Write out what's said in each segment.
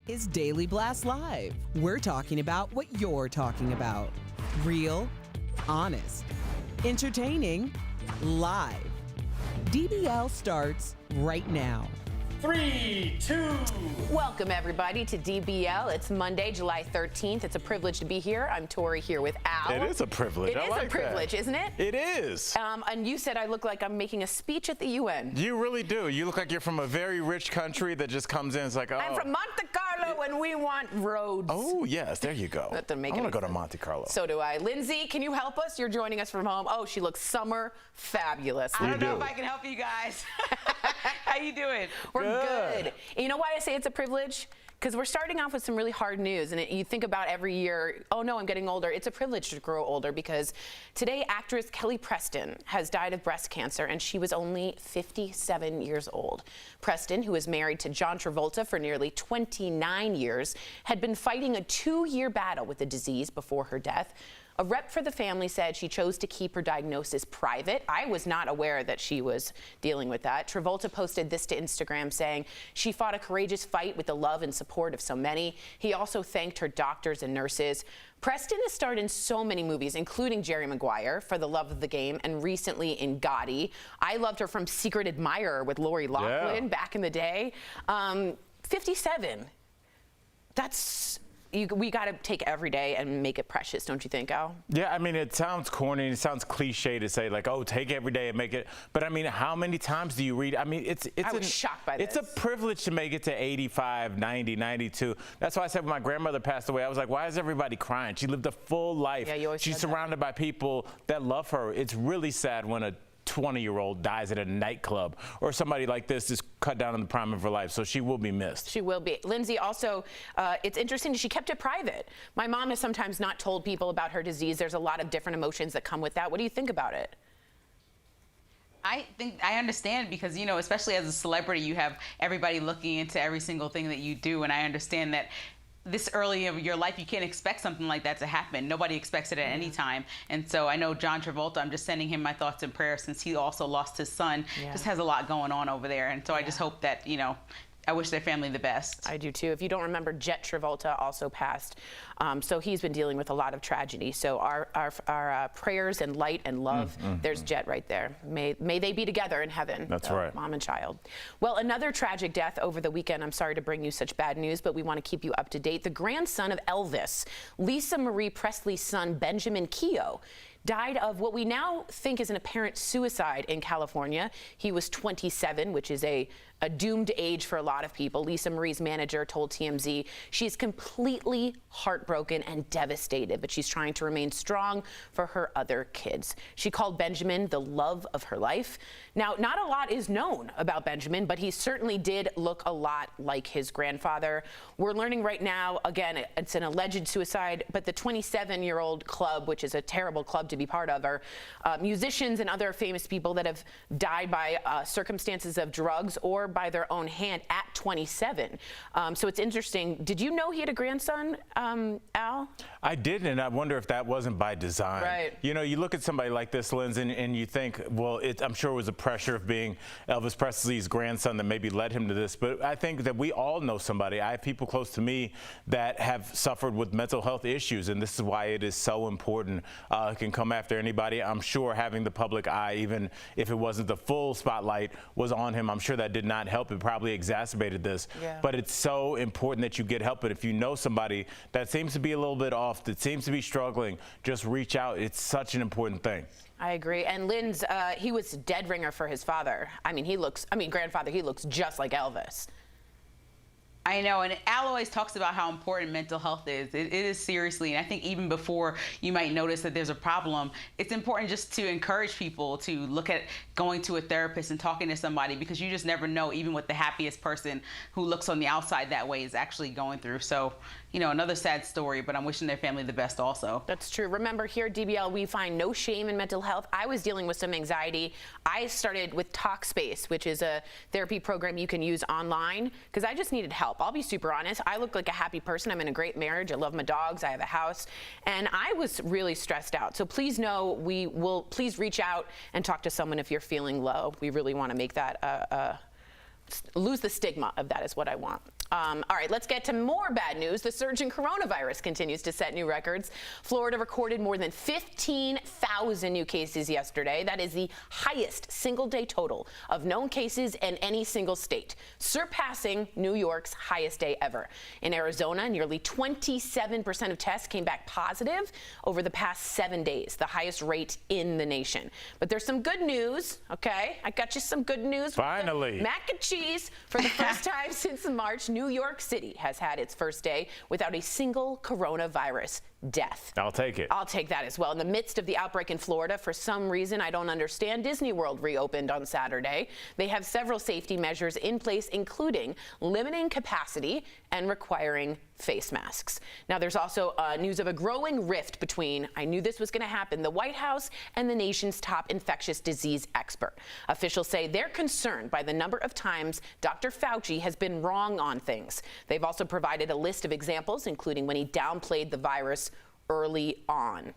Is Daily Blast Live. We're talking about what you're talking about. Real, honest, entertaining, live. DBL starts right now. 3, 2. Welcome, everybody, to DBL. It's Monday, July 13th. It's a privilege to be here. I'm Tori here with Al. It is a privilege. It is a privilege, isn't it? It is. And you said I look like I'm making a speech at the UN. You really do. You look like you're from a very rich country that just comes in and is like, oh. I'm from Monte Carlo and we want roads. Oh, yes. There you go. That doesn't make I want to go to sense. Monte Carlo. So do I. Lindsay, can you help us? You're joining us from home. Oh, she looks summer fabulous. I don't know if I can help you guys. How you doing? We're good. And you know why I say it's a privilege? Because we're starting off with some really hard news, and you think about every year, oh no, I'm getting older. It's a privilege to grow older because today actress Kelly Preston has died of breast cancer, and she was only 57 years old. Preston, who was married to John Travolta for nearly 29 years, had been fighting a 2-year battle with the disease before her death. A rep for the family said she chose to keep her diagnosis private. I was not aware that she was dealing with that. Travolta posted this to Instagram saying she fought a courageous fight with the love and support of so many. He also thanked her doctors and nurses. Preston has starred in so many movies, including Jerry Maguire, For the Love of the Game, and recently in Gotti. I loved her from Secret Admirer with Lori Loughlin back in the day. 57. That's... we got to take every day and make it precious, don't you think, Al? Yeah, I mean, it sounds corny, it sounds cliche to say, like, oh, take every day and make it. But I mean, how many times do you read? I mean, I was shocked by this. It's a privilege to make it to 85, 90, 92. That's why I said when my grandmother passed away, I was like, why is everybody crying? She lived a full life. Yeah, you always She's said surrounded by people that love her. It's really sad when a 20-year-old dies at a nightclub, or somebody like this is cut down in the prime of her life, so she will be missed. She will be. Lindsay, also, it's interesting, she kept it private. My mom has sometimes not told people about her disease. There's a lot of different emotions that come with that. What do you think about it? I think I understand because, you know, especially as a celebrity, you have everybody looking into every single thing that you do, and I understand that this early of your life, you can't expect something like that to happen. Nobody expects it at any time. And so I know John Travolta, I'm just sending him my thoughts and prayers since he also lost his son. Just has a lot going on over there. And so I just hope that, you know, I wish their family the best. I do too. If you don't remember, Jet Travolta also passed. So he's been dealing with a lot of tragedy. So our prayers and light and love, there's Jet right there. May they be together in heaven. That's right. Mom and child. Well, another tragic death over the weekend. I'm sorry to bring you such bad news, but we want to keep you up to date. The grandson of Elvis, Lisa Marie Presley's son, Benjamin Keough, died of what we now think is an apparent suicide in California. He was 27, which is a doomed age for a lot of people. Lisa Marie's manager told TMZ she's completely heartbroken and devastated, but she's trying to remain strong for her other kids. She called Benjamin the love of her life. Now, not a lot is known about Benjamin, but he certainly did look a lot like his grandfather. We're learning right now, again, it's an alleged suicide, but the 27-year-old club, which is a terrible club to be part of, are musicians and other famous people that have died by circumstances of drugs or by their own hand at 27. So it's interesting. Did you know he had a grandson, Al? I didn't, and I wonder if that wasn't by design. Right. You know, you look at somebody like this, Linz, and you think, well, I'm sure it was the pressure of being Elvis Presley's grandson that maybe led him to this, but I think that we all know somebody. I have people close to me that have suffered with mental health issues, and this is why it is so important. It can come after anybody. I'm sure having the public eye, even if it wasn't the full spotlight, was on him. I'm sure that did not help. It probably exacerbated this. Yeah. But it's so important that you get help. And if you know somebody that seems to be a little bit off, that seems to be struggling, just reach out. It's such an important thing. I agree. And Linz, he was dead ringer for his father. Grandfather, he looks just like Elvis. I know, and Al always talks about how important mental health is. It is seriously, and I think even before you might notice that there's a problem, it's important just to encourage people to look at going to a therapist and talking to somebody, because you just never know, even what the happiest person who looks on the outside that way is actually going through. So, you know, another sad story, but I'm wishing their family the best also. That's true. Remember, here at DBL, we find no shame in mental health. I was dealing with some anxiety. I started with Talkspace, which is a therapy program you can use online, because I just needed help. I'll be super honest. I look like a happy person. I'm in a great marriage. I love my dogs. I have a house. And I was really stressed out. So please know, please reach out and talk to someone if you're feeling low. We really want to make that lose the stigma of that is what I want. All right, let's get to more bad news. The surge in coronavirus continues to set new records. Florida recorded more than 15,000 new cases yesterday. That is the highest single-day total of known cases in any single state, surpassing New York's highest day ever. In Arizona, nearly 27% of tests came back positive over the past 7 days, the highest rate in the nation. But there's some good news, okay? I got you some good news. Finally. Mac and cheese. For the first time since March, New York City has had its first day without a single coronavirus death. I'll take it. I'll take that as well. In the midst of the outbreak in Florida, for some reason I don't understand, Disney World reopened on Saturday. They have several safety measures in place, including limiting capacity and requiring face masks. Now, there's also news of a growing rift between, I knew this was going to happen, the White House and the nation's top infectious disease expert. Officials say they're concerned by the number of times Dr. Fauci has been wrong on things. They've also provided a list of examples, including when he downplayed the virus early on.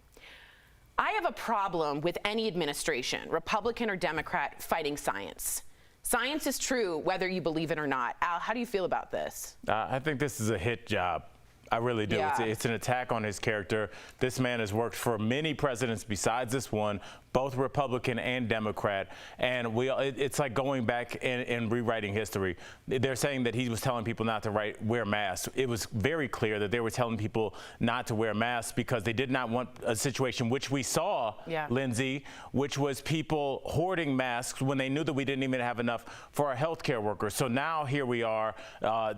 I have a problem with any administration, Republican or Democrat, fighting science. Science is true whether you believe it or not. Al, how do you feel about this? I think this is a hit job. I really do. Yeah. It's an attack on his character. This man has worked for many presidents besides this one, both Republican and Democrat, and it's like going back and rewriting history. They're saying that he was telling people not to wear masks. It was very clear that they were telling people not to wear masks because they did not want a situation which we saw, Lindsay, which was people hoarding masks when they knew that we didn't even have enough for our healthcare workers. So now here we are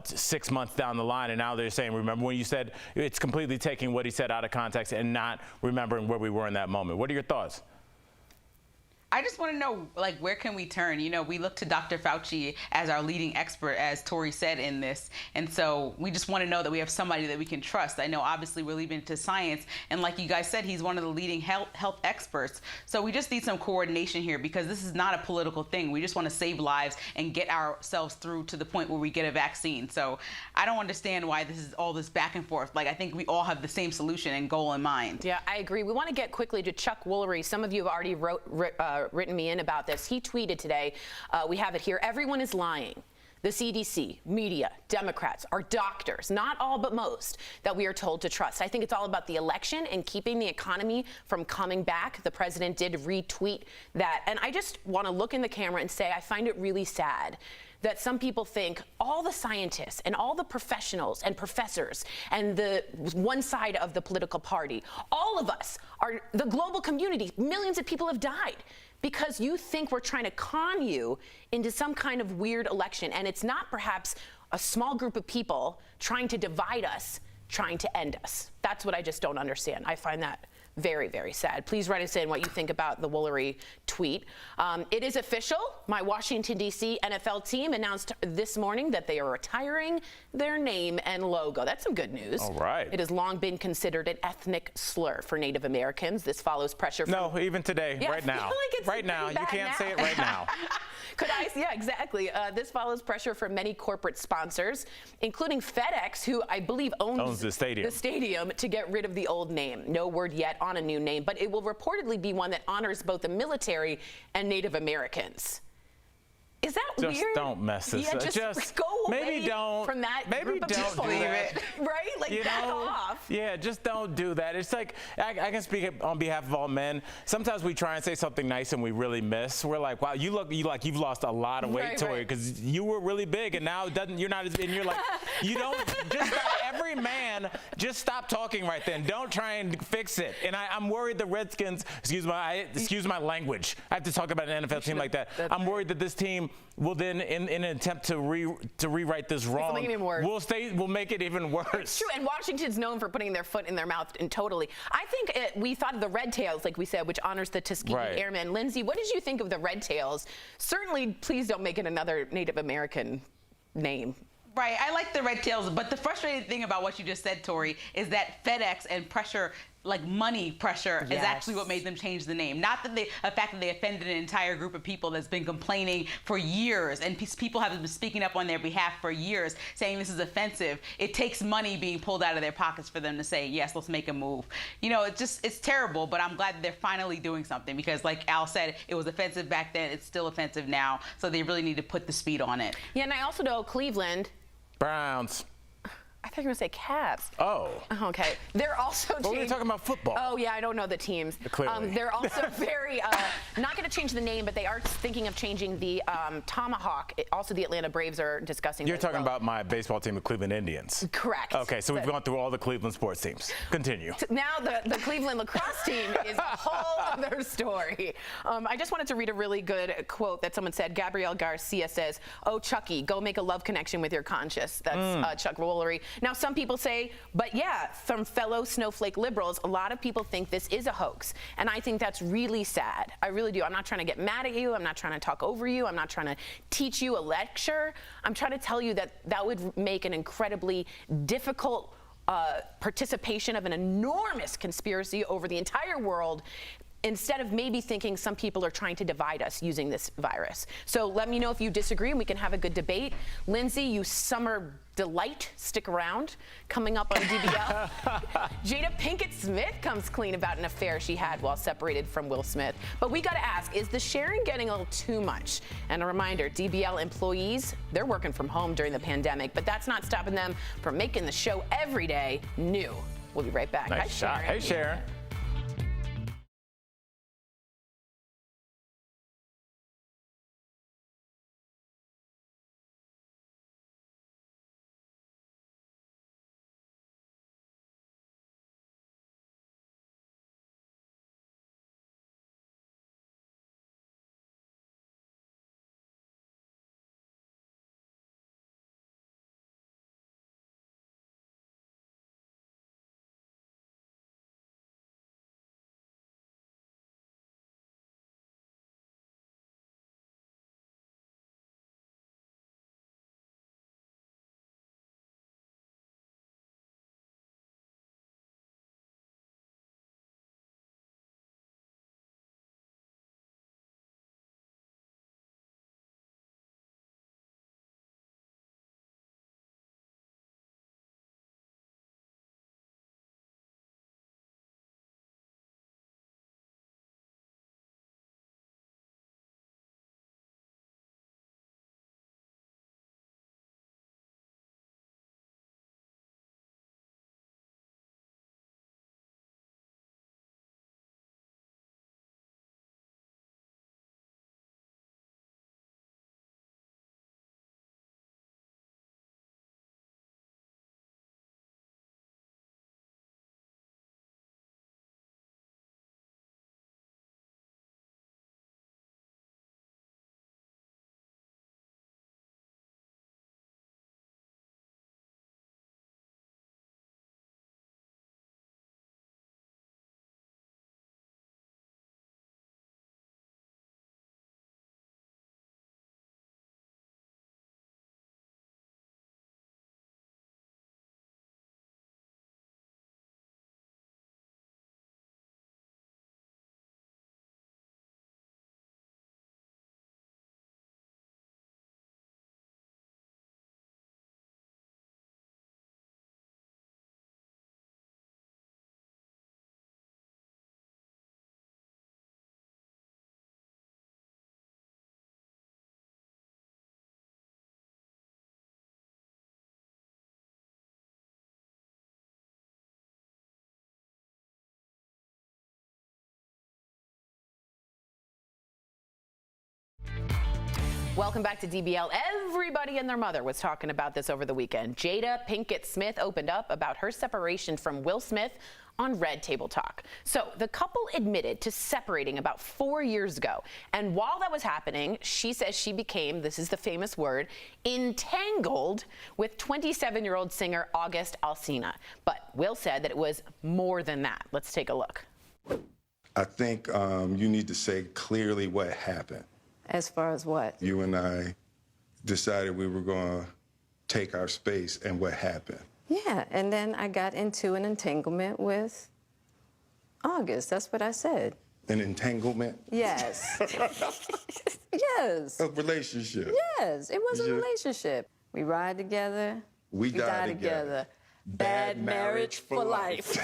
6 months down the line, and now they're saying, remember when you said, it's completely taking what he said out of context and not remembering where we were in that moment. What are your thoughts? I just want to know, like, where can we turn? You know, we look to Dr. Fauci as our leading expert, as Tori said in this. And so we just want to know that we have somebody that we can trust. I know, obviously, we're leaving it to science. And like you guys said, he's one of the leading health experts. So we just need some coordination here because this is not a political thing. We just want to save lives and get ourselves through to the point where we get a vaccine. So I don't understand why this is all this back and forth. Like, I think we all have the same solution and goal in mind. Yeah, I agree. We want to get quickly to Chuck Woolery. Some of you have already written me in about this. He tweeted today, we have it here, everyone is lying. The CDC, media, Democrats, our doctors, not all but most, that we are told to trust. I think it's all about the election and keeping the economy from coming back. The president did retweet that. And I just want to look in the camera and say I find it really sad that some people think all the scientists and all the professionals and professors and the one side of the political party, all of us are the global community. Millions of people have died because you think we're trying to con you into some kind of weird election. And it's not perhaps a small group of people trying to divide us, trying to end us. That's what I just don't understand. I find that very, very sad. Please write us in what you think about the Woolery tweet. It is official. My Washington, D.C. NFL team announced this morning that they are retiring their name and logo. That's some good news. All right. It has long been considered an ethnic slur for Native Americans. This follows pressure from... No, even today, Yeah, right I feel now. like it's right now. pretty You bad can't now. say it right now. Could I? Yeah, exactly. This follows pressure from many corporate sponsors, including FedEx, who I believe owns the stadium, to get rid of the old name. No word yet on a new name, but it will reportedly be one that honors both the military and Native Americans. Is that just weird? Don't mess this up. Just go away maybe don't, from that maybe group of don't people. do that. Right? Like, You back know, off. Yeah, just don't do that. It's like, I can speak on behalf of all men. Sometimes we try and say something nice and we really miss. We're like, wow, you look like you've lost a lot of weight, Right, Tori, right. because you were really big and now you're not as big. And you're like, you don't, just every man, just stop talking right then. Don't try and fix it. And I'm worried the Redskins, excuse my language. I have to talk about an NFL team like that. I'm worried that this team will then, in an attempt to rewrite this wrong, make it even worse. we'll make it even worse. It's true, and Washington's known for putting their foot in their mouth, and totally. I think we thought of the Red Tails, like we said, which honors the Tuskegee Airmen. Lindsay, what did you think of the Red Tails? Certainly, please don't make it another Native American name. Right, I like the Red Tails, but the frustrating thing about what you just said, Tori, is that FedEx and pressure like money pressure is actually what made them change the name. Not that the fact that they offended an entire group of people that's been complaining for years, and people have been speaking up on their behalf for years, saying this is offensive. It takes money being pulled out of their pockets for them to say, yes, let's make a move. You know, it's terrible, but I'm glad that they're finally doing something, because like Al said, it was offensive back then, it's still offensive now, so they really need to put the speed on it. Yeah, and I also know Cleveland. Browns. I thought you were going to say Cavs. Oh. Okay. They're also But we were talking about football. Oh, yeah, I don't know the teams. Clearly. They're also very, not going to change the name, but they are thinking of changing the Tomahawk. Also, the Atlanta Braves are discussing You're talking about my baseball team, the Cleveland Indians. Correct. Okay, so we've gone through all the Cleveland sports teams. Continue. Now the Cleveland lacrosse team is a whole other story. I just wanted to read a really good quote that someone said. Gabrielle Garcia says, "Oh, Chucky, go make a love connection with your conscience." That's Chuck Woolery. Now, some people say, but yeah, from fellow snowflake liberals, a lot of people think this is a hoax. And I think that's really sad. I really do. I'm not trying to get mad at you. I'm not trying to talk over you. I'm not trying to teach you a lecture. I'm trying to tell you that that would make an incredibly difficult participation of an enormous conspiracy over the entire world, instead of maybe thinking some people are trying to divide us using this virus. So let me know if you disagree and we can have a good debate. Lindsay, you summer delight, stick around. Coming up on DBL, Jada Pinkett-Smith comes clean about an affair she had while separated from Will Smith. But we gotta ask, is the sharing getting a little too much? And a reminder, DBL employees, they're working from home during the pandemic, but that's not stopping them from making the show every day new. We'll be right back. Nice Hi, shot. Sharon. Hey, Sharon. Welcome back to DBL. Everybody and their mother was talking about this over the weekend. Jada Pinkett-Smith opened up about her separation from Will Smith on Red Table Talk. So the couple admitted to separating about 4 years ago. And while that was happening, she says she became, this is the famous word, entangled with 27-year-old singer August Alsina. But Will said that it was more than that. Let's take a look. I think you need to say clearly what happened. As far as what? You and I decided we were going to take our space, and what happened? Yeah, and then I got into an entanglement with August, that's what I said. An entanglement? Yes. Yes. A relationship? Yes, it was a Yeah. relationship. We ride together. We die together. Bad marriage for life.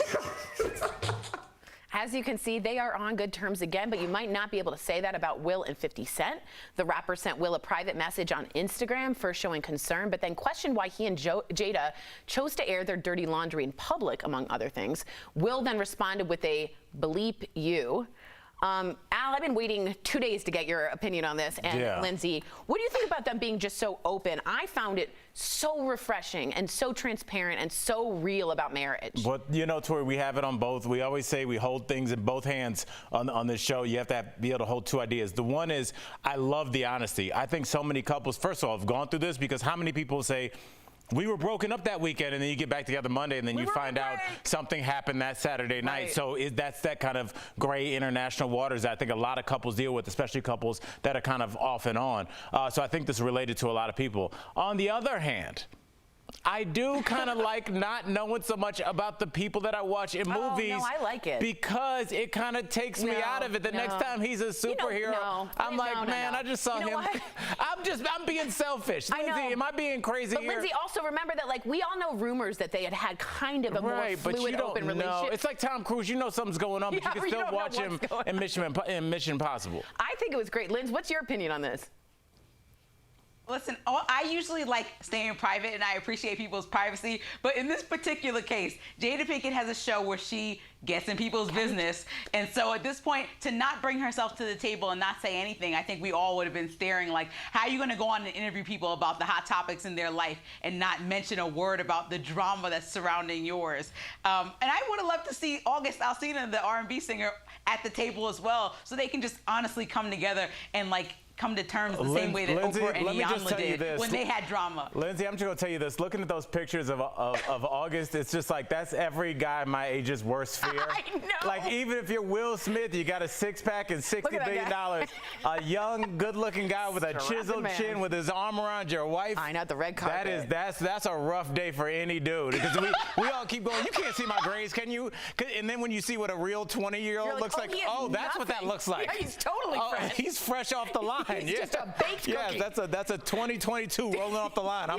As you can see, they are on good terms again, but you might not be able to say that about Will and 50 Cent. The rapper sent Will a private message on Instagram, first showing concern, but then questioned why he and Jada chose to air their dirty laundry in public, among other things. Will then responded with a bleep you. Al, I've been waiting 2 days to get your opinion on this. And Lindsay, what do you think about them being just so open? I found it so refreshing and so transparent and so real about marriage. But you know, Tori, we have it on both. We always say we hold things in both hands on this show. You have to be able to hold two ideas. The one is, I love the honesty. I think so many couples, first of all, have gone through this, because how many people say, we were broken up that weekend, and then you get back together Monday, and then you find out something happened that Saturday night. So that's that kind of gray international waters that I think a lot of couples deal with, especially couples that are kind of off and on. So I think this is related to a lot of people. On the other hand, I do kind of like not knowing so much about the people that I watch in movies. No, I like it. Because it kind of takes me out of it. The next time he's a superhero, I'm like, man, I just saw him. I'm being selfish. Lindsay, am I being crazy here? But Lindsay, also remember that, like, we all know rumors that they had kind of a more fluid, open relationship. It's like Tom Cruise. You know something's going on, but you can still watch him in Mission Impossible. I think it was great. Linz, what's your opinion on this? Listen, I usually like staying private, and I appreciate people's privacy. But in this particular case, Jada Pinkett has a show where she gets in people's business. And so at this point, to not bring herself to the table and not say anything, I think we all would have been staring like, how are you going to go on and interview people about the hot topics in their life and not mention a word about the drama that's surrounding yours? And I would have loved to see August Alsina, the R&B singer, at the table as well, so they can just honestly come together and, like, come to terms the same way that Lindsay, Oprah and Iyanla did when they had drama. Lindsay, I'm just going to tell you this. Looking at those pictures of August, it's just like, that's every guy my age's worst fear. I know. Like, even if you're Will Smith, you got a six-pack and $60 billion. A young, good-looking guy with a chiseled chin with his arm around your wife. I know, the red carpet. That's a rough day for any dude. Because we all keep going, you can't see my grades, can you? And then when you see what a real 20-year-old looks like, oh, that's what that looks like. Yeah, he's totally fresh. He's fresh off the line. He's just a baked cookie. That's a 2022 rolling off the line.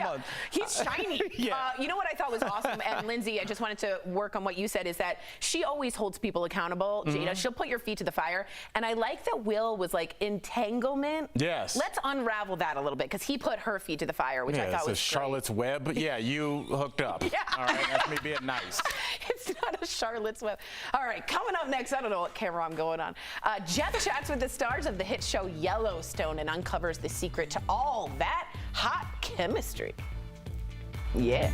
He's shiny. You know what I thought was awesome, and Lindsay, I just wanted to work on what you said, is that she always holds people accountable. Jada, she'll put your feet to the fire, and I like that Will was like, entanglement. Yes. Let's unravel that a little bit, because he put her feet to the fire, which I thought was great. Charlotte's Web. Yeah, you hooked up. All right, that's me being nice. It's not a Charlotte's Web. All right, coming up next, I don't know what camera I'm going on. Jeff chats with the stars of the hit show Yellowstone and uncovers the secret to all that hot chemistry. Yeah.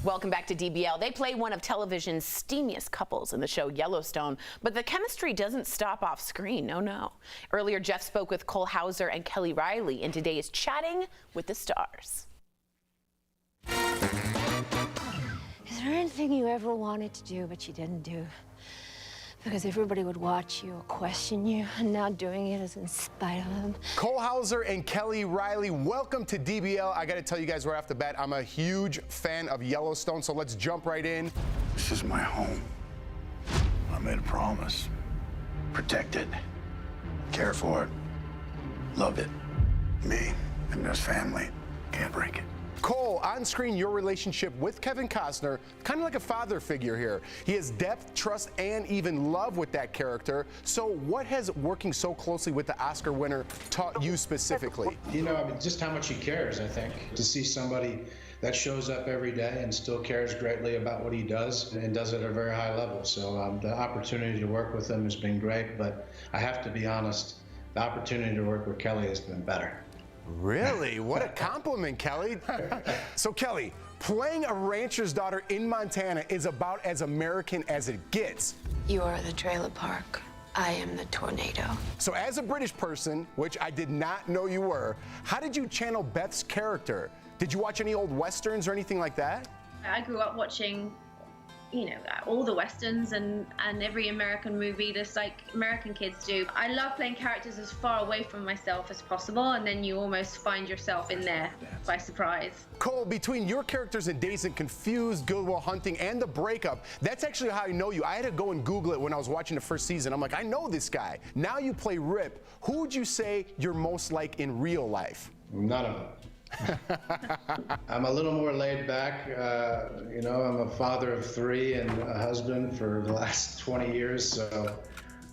Welcome back to DBL. They play one of television's steamiest couples in the show Yellowstone, but the chemistry doesn't stop off screen. No. Earlier, Jeff spoke with Cole Hauser and Kelly Riley, and today is Chatting with the Stars. Is there anything you ever wanted to do but you didn't do? Because everybody would watch you or question you, and now doing it is in spite of them. Cole Hauser and Kelly Riley, welcome to DBL. I gotta tell you guys right off the bat, I'm a huge fan of Yellowstone, so let's jump right in. This is my home. I made a promise. Protect it. Care for it. Love it. Me and this family can't break it. Cole, on screen, your relationship with Kevin Costner, kind of like a father figure here. He has depth, trust, and even love with that character. So what has working so closely with the Oscar winner taught you specifically? You know, I mean, just how much he cares, I think. To see somebody that shows up every day and still cares greatly about what he does and does it at a very high level. So the opportunity to work with him has been great, but I have to be honest, the opportunity to work with Kelly has been better. Really? What a compliment, Kelly. So, Kelly, playing a rancher's daughter in Montana is about as American as it gets. You are the trailer park. I am the tornado. So, as a British person, which I did not know you were, how did you channel Beth's character? Did you watch any old Westerns or anything like that? I grew up watching, you know, all the Westerns and every American movie, just like American kids do. I love playing characters as far away from myself as possible, and then you almost find yourself in there by surprise. Cole, between your characters in Dazed and Confused, Good Will Hunting, and The Breakup, that's actually how I know you. I had to go and Google it when I was watching the first season. I'm like, I know this guy. Now you play Rip. Who would you say you're most like in real life? None of them. I'm a little more laid back. You know, I'm a father of 3 and a husband for the last 20 years. So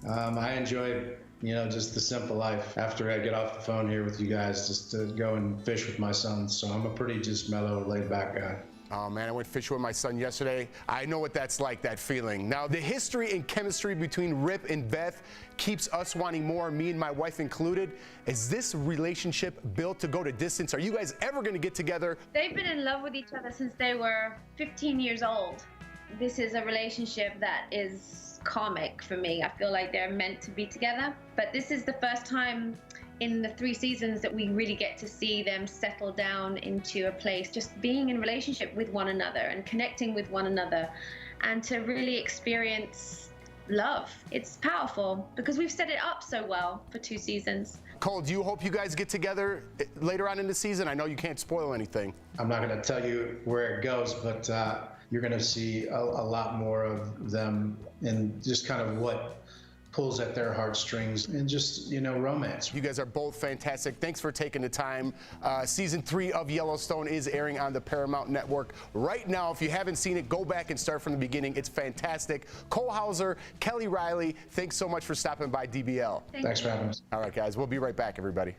I enjoy, you know, just the simple life. After I get off the phone here with you guys, just to go and fish with my son. So I'm a pretty just mellow, laid back guy. Oh man, I went fishing with my son yesterday. I know what that's like, that feeling. Now, the history and chemistry between Rip and Beth keeps us wanting more, me and my wife included. Is this relationship built to go to distance? Are you guys ever gonna get together? They've been in love with each other since they were 15 years old. This is a relationship that is karmic for me. I feel like they're meant to be together. But this is the first time in the 3 seasons that we really get to see them settle down into a place, just being in relationship with one another and connecting with one another, and to really experience love. It's powerful because we've set it up so well for 2 seasons. Cole, do you hope you guys get together later on in the season? I know you can't spoil anything. I'm not going to tell you where it goes, but you're going to see a lot more of them and just kind of what pulls at their heartstrings and just, you know, romance. You guys are both fantastic. Thanks for taking the time. Season 3 of Yellowstone is airing on the Paramount Network right now. If you haven't seen it, go back and start from the beginning. It's fantastic. Cole Hauser, Kelly Riley, thanks so much for stopping by DBL. Thanks for having us. All right, guys, we'll be right back, everybody.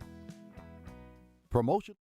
Promotion.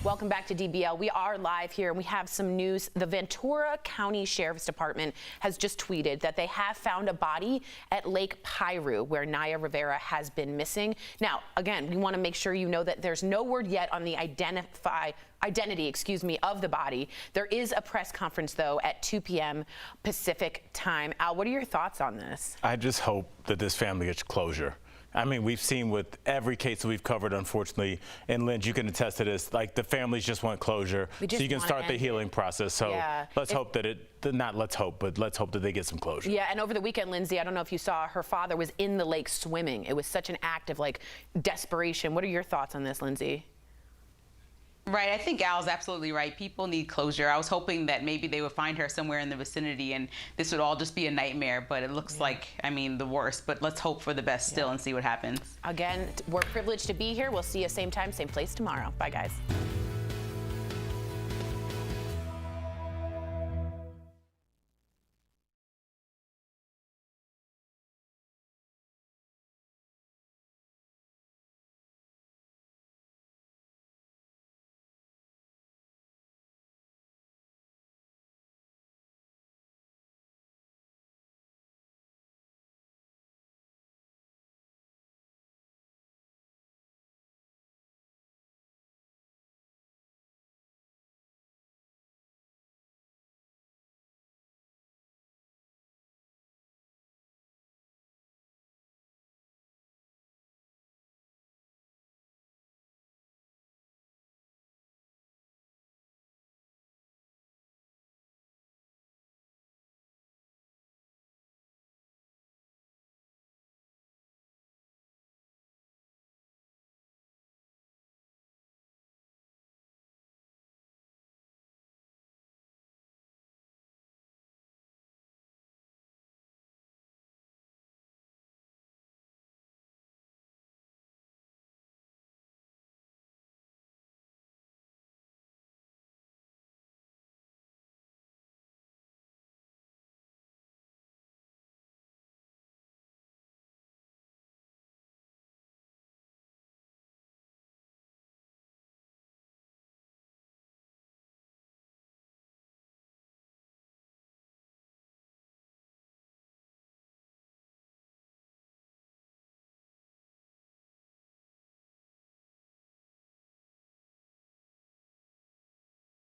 Welcome back to DBL. We are live here and we have some news. The Ventura County Sheriff's Department has just tweeted that they have found a body at Lake Piru where Naya Rivera has been missing. Now, again, we want to make sure you know that there's no word yet on the identity of the body. There is a press conference, though, at 2 p.m. Pacific time. Al, what are your thoughts on this? I just hope that this family gets closure. I mean, we've seen with every case that we've covered, unfortunately, and Lynn, you can attest to this, like the families just want closure so you can start the healing process. So let's hope that let's hope that they get some closure. Yeah, and over the weekend, Lindsay, I don't know if you saw, her father was in the lake swimming. It was such an act of like desperation. What are your thoughts on this, Lindsay? Right, I think Al's absolutely right. People need closure. I was hoping that maybe they would find her somewhere in the vicinity and this would all just be a nightmare, but it looks like, I mean, the worst. But let's hope for the best still and see what happens. Again, we're privileged to be here. We'll see you same time, same place tomorrow. Bye, guys.